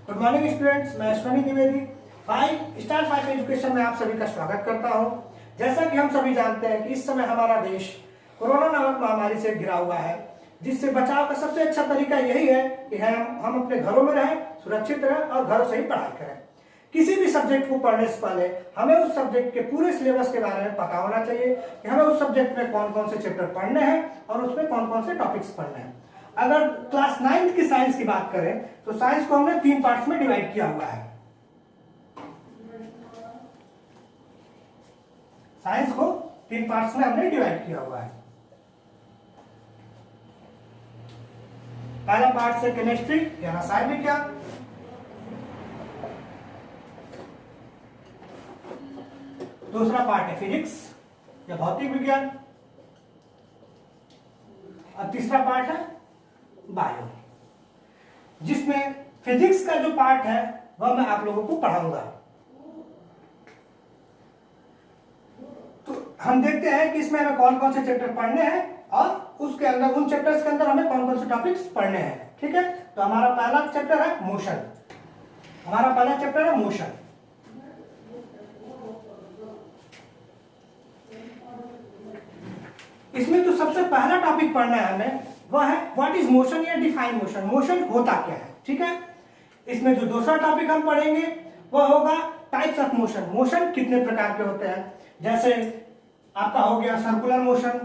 Good morning students, मैं Ashwani Dwivedi 5 education में आप सभी का स्वागत करता हूं। जैसा कि हम सभी जानते हैं कि इस समय हमारा देश कोरोना नामक महामारी से घिरा हुआ है, जिससे बचाव का सबसे अच्छा तरीका यही है कि हम अपने घरों में रहें, सुरक्षित रहें और घरों से ही पढ़ाई करें। किसी भी सब्जेक्ट को पढ़ने से पहले हमें उस सब्जेक्ट के पूरे सिलेबस के बारे में पता होना चाहिए कि हमें उस सब्जेक्ट में कौन कौन से चैप्टर पढ़ने हैं और उसमें कौन कौन से टॉपिक्स पढ़ने हैं। अगर क्लास 9 की साइंस की बात करें तो साइंस को हमने 3 पार्ट्स में डिवाइड किया हुआ है। साइंस को 3 पार्ट्स में हमने डिवाइड किया हुआ है। पहला पार्ट से केमिस्ट्री या रसायन विज्ञान, दूसरा पार्ट है फिजिक्स या भौतिक विज्ञान, और तीसरा पार्ट है बायो, जिसमें फिजिक्स का जो पार्ट है वह मैं आप लोगों को पढ़ाऊंगा। तो हम देखते हैं कि इसमें हमें कौन कौन से चैप्टर पढ़ने हैं और उसके अंदर उन चैप्टर्स के अंदर हमें कौन कौन से टॉपिक्स पढ़ने हैं। ठीक है, तो हमारा पहला चैप्टर है मोशन। हमारा पहला चैप्टर है मोशन। इसमें जो सबसे पहला टॉपिक पढ़ना है हमें वह है व्हाट इज मोशन या डिफाइन मोशन। मोशन होता क्या है। ठीक है, इसमें जो दूसरा टॉपिक हम पढ़ेंगे वह होगा टाइप्स ऑफ मोशन। मोशन कितने प्रकार के होते हैं, जैसे आपका हो गया circular motion,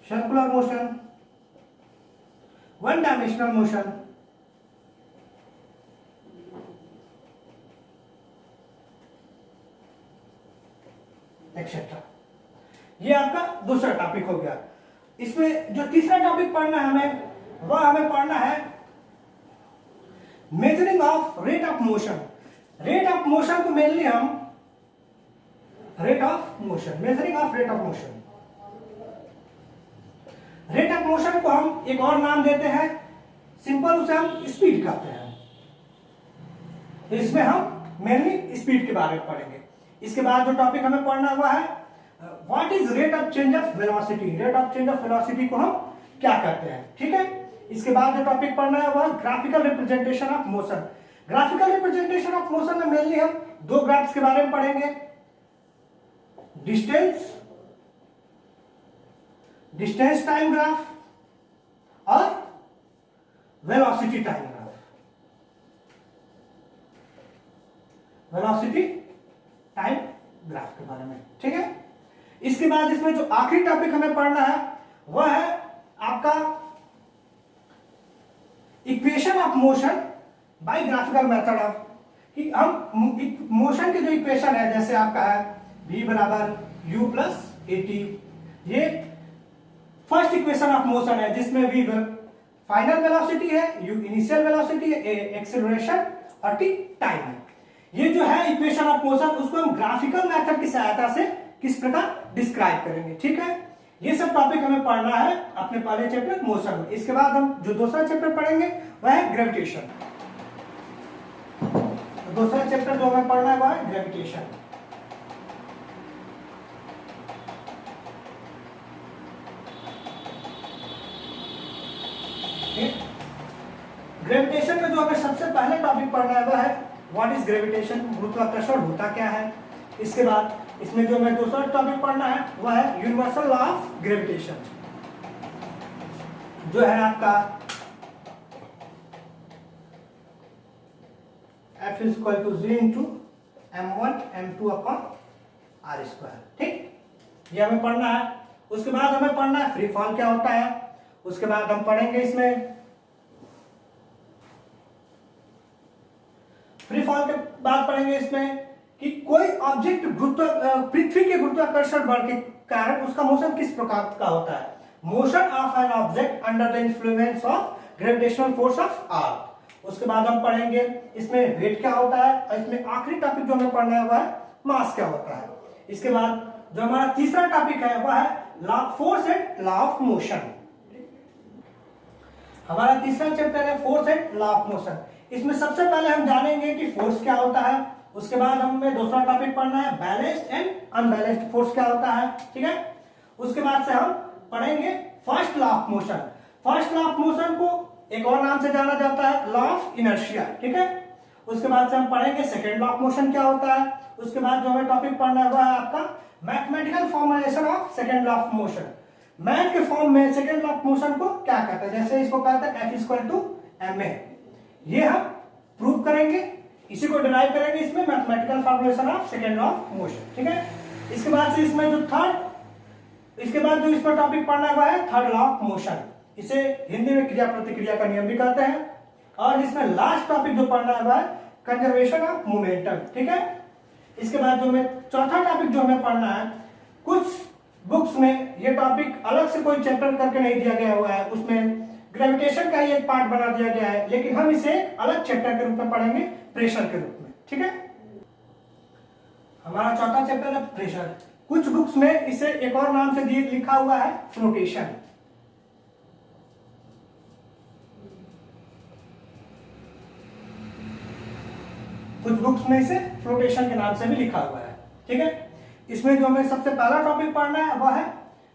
circular motion, one dimensional motion, etcetera. ये आपका दूसरा टॉपिक हो गया। इसमें जो तीसरा टॉपिक पढ़ना है हमें वह हमें पढ़ना है measuring of rate of motion. Rate of motion को मेनली हम rate of motion, measuring of rate of motion. Rate of motion को हम एक और नाम देते हैं, सिंपल उसे हम स्पीड कहते हैं। तो इसमें हम मेनली स्पीड के बारे में पढ़ेंगे। इसके बाद जो टॉपिक हमें पढ़ना हुआ है what is rate of change of velocity. Rate of change of velocity को हम क्या कहते हैं। ठीक है, इसके बाद जो टॉपिक पढ़ना है वह graphical representation of motion. Graphical representation of motion में मेनली हम 2 ग्राफ्स के बारे में पढ़ेंगे, डिस्टेंस टाइम ग्राफ और velocity time graph. Velocity time graph के बारे में। ठीक है, इसके बाद इसमें जो आखिरी टॉपिक हमें पढ़ना है वह है आपका equation of motion by graphical method of, कि हम मोशन के जो इक्वेशन है, जैसे आपका है v बराबर u प्लस at, ये फर्स्ट इक्वेशन ऑफ मोशन है जिसमें v फाइनल वेलोसिटी है, u इनिशियल वेलोसिटी है, a एक्सेलरेशन और t टाइम है। ये जो है इक्वेशन ऑफ मोशन उसको हम ग्राफिकल मेथड की सहायता से किस प्रकार डिस्क्राइब करेंगे। ठीक है, ये सब टॉपिक हमें पढ़ना है अपने पहले चैप्टर मोशन में। इसके बाद हम जो दूसरा चैप्टर पढ़ेंगे वह है ग्रेविटेशन। तो दूसरा चैप्टर जो हमें पढ़ना है वह है ग्रेविटेशन। ग्रेविटेशन में जो हमें सबसे पहले टॉपिक पढ़ना है वह है व्हाट इज ग्रेविटेशन, गुरुत्वाकर्षण होता क्या है। इसके बाद इसमें जो हमें दूसरा टॉपिक पढ़ना है वह है यूनिवर्सल लॉ ऑफ ग्रेविटेशन, जो है आपका F is equal to G into m1 m2 upon r square. ठीक, ये हमें पढ़ना है। उसके बाद हमें पढ़ना है फ्री फॉल क्या होता है। उसके बाद हम पढ़ेंगे इसमें फ्री फॉल के बाद पढ़ेंगे इसमें कि कोई ऑब्जेक्ट पृथ्वी के गुरुत्वाकर्षण बल के कारण उसका मोशन किस प्रकार का होता है। Motion of an object under the influence of gravitational force of earth. उसके बाद हम पढ़ेंगे इसमें वेट क्या होता है, और इसमें आखिरी टॉपिक जो हमें पढ़ना है वह है मास क्या होता है। इसके बाद जो हमारा तीसरा टॉपिक है वह है law force and law of motion. हमारा तीसरा चैप्टर है force and law of motion. इसमें सबसे पहले हम जानेंगे कि फोर्स क्या होता है। उसके बाद हमें दूसरा टॉपिक पढ़ना है बैलेंस्ड एंड अनबैलेंस्ड फोर्स क्या होता है। ठीक है, उसके बाद से हम पढ़ेंगे first law of motion. First law of motion को एक और नाम से जाना जाता है लॉ ऑफ इनर्शिया, ठीक है। उसके बाद से हम पढ़ेंगे सेकेंड लॉ ऑफ मोशन क्या होता है। उसके बाद जो हमें टॉपिक पढ़ना हुआ है आपका mathematical formulation of second law of motion. Math के फॉर्म में सेकेंड लॉ ऑफ मोशन को क्या कहते हैं, जैसे इसको कहते हैं F इक्वल टू ma, ये हम प्रूव करेंगे, इसी को डिराइव करेंगे इसमें mathematical formulation of second law of motion, ठीक है। इसके बाद से इसमें जो इसके बाद जो इसमें टॉपिक पढ़ना हुआ है थर्ड लॉ ऑफ मोशन, इसे हिंदी में क्रिया प्रतिक्रिया का नियम भी कहते हैं। और इसमें लास्ट टॉपिक जो पढ़ना हुआ है कंजर्वेशन ऑफ मोमेंटम, ठीक है। इसके बाद जो हमें चौथा टॉपिक जो हमें पढ़ना है, कुछ बुक्स में ये टॉपिक अलग से कोई चैप्टर करके नहीं दिया गया हुआ है, उसमें ग्रेविटेशन का ही एक पार्ट बना दिया गया है, लेकिन हम इसे अलग चैप्टर के रूप में पढ़ेंगे, प्रेशर के रूप में, ठीक है। हमारा चौथा चैप्टर है प्रेशर। कुछ बुक्स में इसे एक और नाम से लिखा हुआ है फ्लोटेशन। कुछ बुक्स में इसे फ्लोटेशन के नाम से भी लिखा हुआ है, ठीक है। इसमें जो हमें सबसे पहला टॉपिक पढ़ना है वह है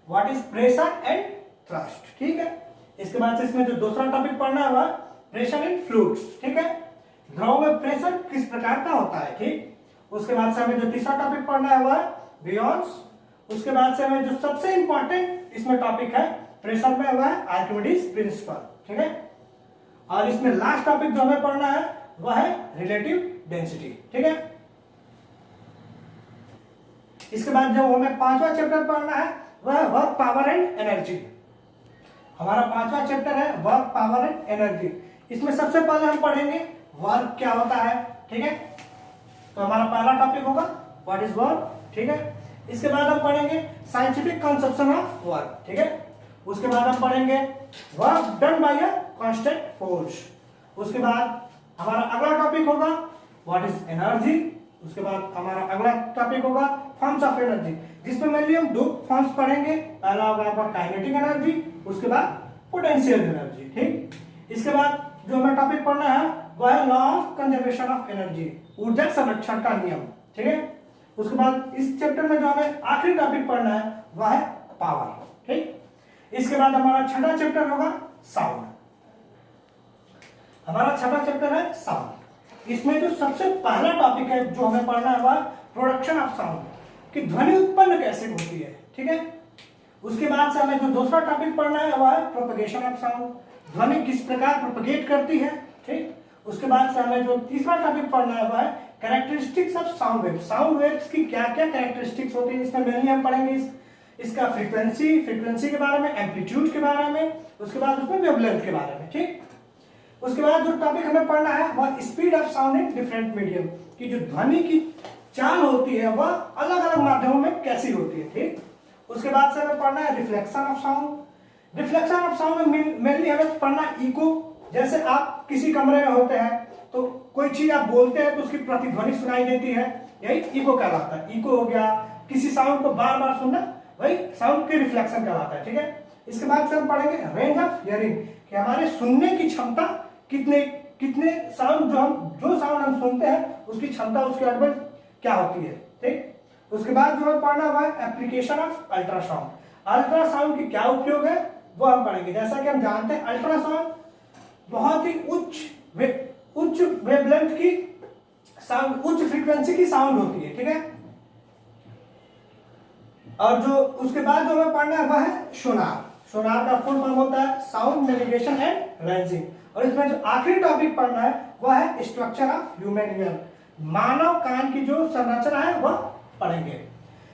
what is pressure and thrust, ठीक है। इसके बाद से इसमें जो दूसरा टॉपिक पढ़ना है वह प्रेशर इन फ्लूइड्स, ठीक है। द्रव में प्रेशर किस प्रकार का होता है, ठीक। उसके बाद से हमें जो तीसरा टॉपिक पढ़ना है वह बियॉन्स। उसके बाद से हमें जो सबसे इंपॉर्टेंट इसमें टॉपिक है प्रेशर में वह है आर्किमिडीज प्रिंसिपल, ठीक है। और इसमें लास्ट टॉपिक जो हमें पढ़ना है वह है रिलेटिव डेंसिटी, ठीक है। इसके बाद जो हमें पांचवा चैप्टर पढ़ना है वह है वर्क पावर एंड एनर्जी। हमारा पांचवा चैप्टर है वर्क पावर एंड एनर्जी। इसमें सबसे पहले हम पढ़ेंगे वर्क क्या होता है, ठीक है। तो हमारा पहला टॉपिक होगा व्हाट इज वर्क, ठीक है। इसके बाद हम पढ़ेंगे साइंटिफिक कंसेप्शन ऑफ वर्क, ठीक है। उसके बाद हम पढ़ेंगे work done by a constant force. उसके बाद हमारा अगला टॉपिक होगा व्हाट इज एनर्जी। उसके बाद हमारा अगला टॉपिक होगा फॉर्म्स ऑफ एनर्जी, जिसमें मेनली हम दो फॉर्म्स पढ़ेंगे। पहला होगा आपका काइनेटिक एनर्जी, उसके बाद पोटेंशियल एनर्जी, ठीक। इसके बाद जो हमें टॉपिक पढ़ना है वह है law of conservation of energy, ऊर्जा संरक्षण का नियम, ठीक है। उसके बाद इस चैप्टर में जो हमें आखिरी टॉपिक पढ़ना है वह है पावर, ठीक। इसके बाद हमारा छठा चैप्टर होगा साउंड। हमारा छठा चैप्टर है साउंड। इसमें जो सबसे पहला टॉपिक है जो हमें पढ़ना है वह प्रोडक्शन ऑफ साउंड, कि ध्वनि उत्पन्न कैसे होती है, ठीक है। उसके बाद से हमें जो दूसरा टॉपिक पढ़ना है वह है प्रोपगेशन ऑफ साउंड, ध्वनि किस प्रकार प्रोपगेट करती है, ठीक। उसके बाद से हमें जो तीसरा टॉपिक पढ़ना है वह है characteristics of sound wave. Sound waves की क्या क्या कैरेक्टरिस्टिक्स होती है, इसमें मेनली हम पढ़ेंगे इसका फ्रीक्वेंसी के बारे में, एम्पलीट्यूड के बारे में, उसके बाद उसमें वेवलेंथ के बारे में, ठीक। उसके बाद जो टॉपिक हमें पढ़ना है वह speed of sound in different medium, की जो ध्वनि की चाल होती है वह अलग अलग माध्यमों में कैसी होती है, ठीक। उसके बाद से हमें पढ़ना है reflection of sound. Reflection of sound में मेनली हमें पढ़ना इको। जैसे आप किसी कमरे में होते हैं तो कोई चीज आप बोलते हैं तो उसकी प्रतिध्वनि सुनाई देती है, यही इको कहलाता है। इको हो गया किसी साउंड को बार बार सुनना, वही साउंड के रिफ्लेक्शन कहलाता है, ठीक है। इसके बाद से हम पढ़ेंगे रेंज ऑफ हियरिंग, कि हमारे सुनने की क्षमता कितने साउंड जो साउंड हम सुनते हैं उसकी क्षमता, उसकी ऑडिबल क्या होती है, ठीक। उसके बाद जो हमें पढ़ना हुआ है एप्लीकेशन ऑफ अल्ट्रासाउंड। अल्ट्रासाउंड की क्या उपयोग है वो हम पढ़ेंगे। जैसा कि हम जानते हैं अल्ट्रासाउंड बहुत ही उच्च वेवलेंथ की साउंड, उच्च फ्रीक्वेंसी की साउंड होती है, ठीक है। और जो उसके बाद जो हमें पढ़ना है वह है सोनार। सोनार का फुल फॉर्म होता है साउंड नेविगेशन एंड रेंजिंग। और इसमें जो आखिरी टॉपिक पढ़ना है वह है स्ट्रक्चर ऑफ ह्यूमन ईयर। मानव कान की जो संरचना है वह पढ़ेंगे।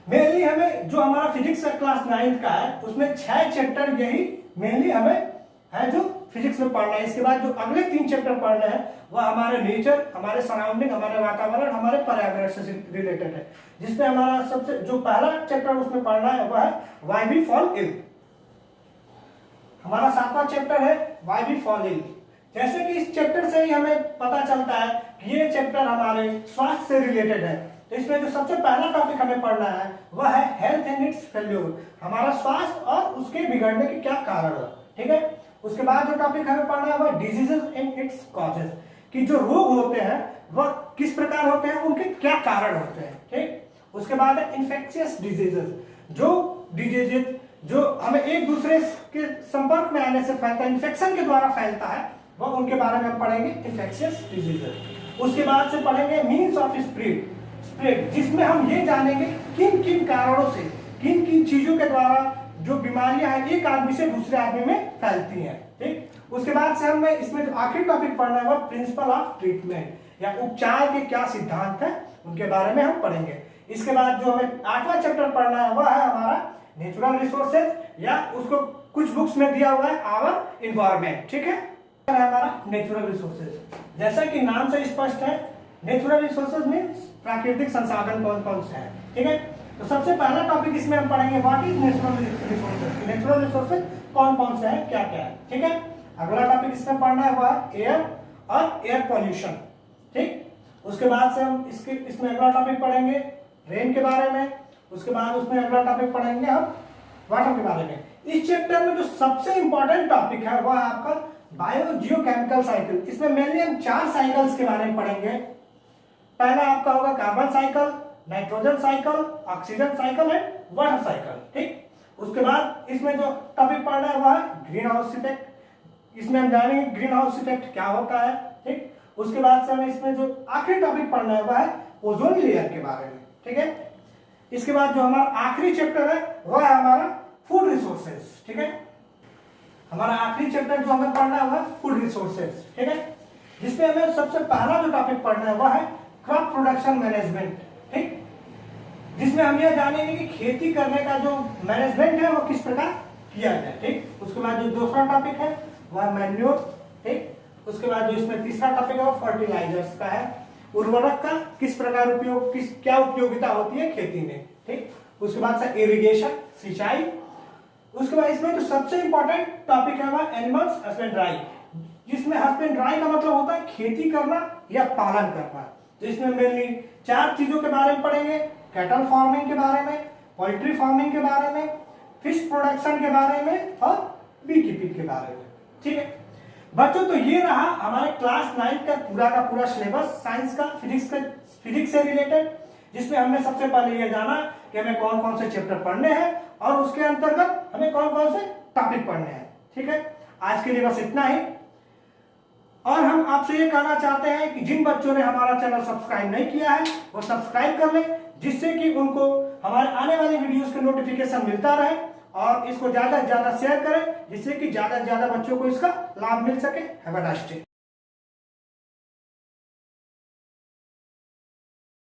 मेनली हमें जो हमारा फिजिक्स का क्लास 9 का है उसमें 6 चैप्टर यही मेनली हमें है जो फिजिक्स में पढ़ना है। इसके बाद जो अगले 3 चैप्टर पढ़ना है वह हमारे नेचर, हमारे सराउंडिंग, हमारे वातावरण, हमारे पर्यावरण से रिलेटेड है। जिसमें हमारा सबसे जो पहला चैप्टर उसमें पढ़ना है वह है व्हाई वी फॉल इल। हमारा 7वां चैप्टर है व्हाई वी फॉल इल। जैसे कि इस चैप्टर से ही हमें पता चलता है कि ये चैप्टर हमारे स्वास्थ्य से रिलेटेड है, तो इसमें जो सबसे पहला टॉपिक हमें पढ़ना है वह है हेल्थ एंड इट्स फेल्योर, हमारा स्वास्थ्य और उसके बिगड़ने के क्या कारण है, ठीक है। उसके बाद जो टॉपिक हमें पढ़ना है वह डिजीजेस एंड इट्स कॉजेस, कि जो रोग होते हैं वह किस प्रकार होते हैं, उनके क्या कारण होते हैं, ठीक। उसके बाद है इन्फेक्शियस डिजीजेस, जो डिजीजेस जो हमें एक दूसरे संपर्क में आने से फैलता है, इन्फेक्शन के द्वारा फैलता है, वह उनके बारे में हम पढ़ेंगे, इन्फेक्शियस डिजीजेस। उसके बाद से पढ़ेंगे मीन्स ऑफ स्प्रेड, जिसमें हम ये जानेंगे किन किन कारणों से, किन किन चीजों के द्वारा जो बीमारियां हैं एक आदमी से दूसरे आदमी में फैलती हैं। ठीक, उसके बाद से हमें इसमें जो आखिरी टॉपिक पढ़ना है वह प्रिंसिपल ऑफ ट्रीटमेंट या उपचार के क्या सिद्धांत है उनके बारे में हम पढ़ेंगे। इसके बाद जो हमें 8वां चैप्टर पढ़ना है वह है हमारा नेचुरल रिसोर्सेज, या उसको कुछ बुक्स में दिया हुआ है आवर इन्वायरमेंट। ठीक है, हमारा नेचुरल रिसोर्सेज जैसा कि नाम से स्पष्ट है, नेचुरल रिसोर्सेज मींस प्राकृतिक संसाधन कौन कौन से हैं। ठीक है, तो सबसे पहला टॉपिक इसमें हम पढ़ेंगे what is natural resources, natural resources कौन कौन से हैं, क्या क्या है। ठीक है, अगला टॉपिक इसमें पढ़ना है वह एयर और एयर पॉल्यूशन। ठीक, उसके बाद से हम इसमें अगला टॉपिक पढ़ेंगे रेन के बारे में, उसके बाद उसमें अगला टॉपिक पढ़ेंगे हम वाटर के बारे में। इस चैप्टर में जो सबसे इंपॉर्टेंट टॉपिक है वह आपका बायो जियोकेमिकल साइकिल। इसमें मेनली हम 4 साइकिल्स के बारे में पढ़ेंगे। पहला आपका होगा carbon cycle, nitrogen cycle, oxygen cycle and water cycle. ठीक, उसके बाद इसमें जो टॉपिक पढ़ना है वह है ग्रीन हाउस इफेक्ट। इसमें हम जानेंगे ग्रीन हाउस इफेक्ट क्या होता है। ठीक, उसके बाद से हमें इसमें जो आखिरी टॉपिक पढ़ना है वह है ओजोन लेयर के बारे में। ठीक है, इसके बाद जो हमारा आखिरी चैप्टर है वह है हमारा फूड रिसोर्सेज। ठीक है, हमारा आखिरी चैप्टर जो हमें पढ़ना है वह फूड रिसोर्सेज। ठीक है, जिसमें हमें सबसे पहला जो टॉपिक पढ़ना है वह है क्रॉप प्रोडक्शन मैनेजमेंट। ठीक, जिसमें हम यह जानेंगे कि खेती करने का जो मैनेजमेंट है वो किस प्रकार किया जाए। ठीक, उसके बाद जो दूसरा टॉपिक है वह मैन्योर। ठीक, उसके बाद जो इसमें तीसरा टॉपिक है वो फर्टिलाइजर्स का है, उर्वरक का किस प्रकार उपयोग, क्या उपयोगिता होती है खेती में। ठीक, उसके बाद से इरिगेशन, सिंचाई। उसके बाद इसमें जो सबसे इंपॉर्टेंट टॉपिक है वह एनिमल्स हस्बेंड्राई, जिसमें हस्बेंड्राई का मतलब होता है खेती करना या पालन करना। तो इसमें मेनली 4 चीजों के बारे में पढ़ेंगे, कैटल फार्मिंग के बारे में, पोल्ट्री फार्मिंग के बारे में, फिश प्रोडक्शन के बारे में और बी कीपिंग के बारे में। ठीक है बच्चों, तो ये रहा हमारे क्लास 9 का पूरा सिलेबस साइंस का, फिजिक्स से रिलेटेड, जिसमें हमने सबसे पहले ये जाना कि हमें कौन कौन से चैप्टर पढ़ने हैं और उसके अंतर्गत हमें कौन कौन से टॉपिक पढ़ने हैं। ठीक है, आज के लिए बस इतना ही। और हम आपसे ये कहना चाहते हैं कि जिन बच्चों ने हमारा चैनल सब्सक्राइब नहीं किया है वो सब्सक्राइब कर लें, जिससे कि उनको हमारे आने वाले वीडियोस के नोटिफिकेशन मिलता रहे, और इसको ज्यादा से ज्यादा शेयर करें जिससे कि ज्यादा से ज्यादा बच्चों को इसका लाभ मिल सके। Have a nice day.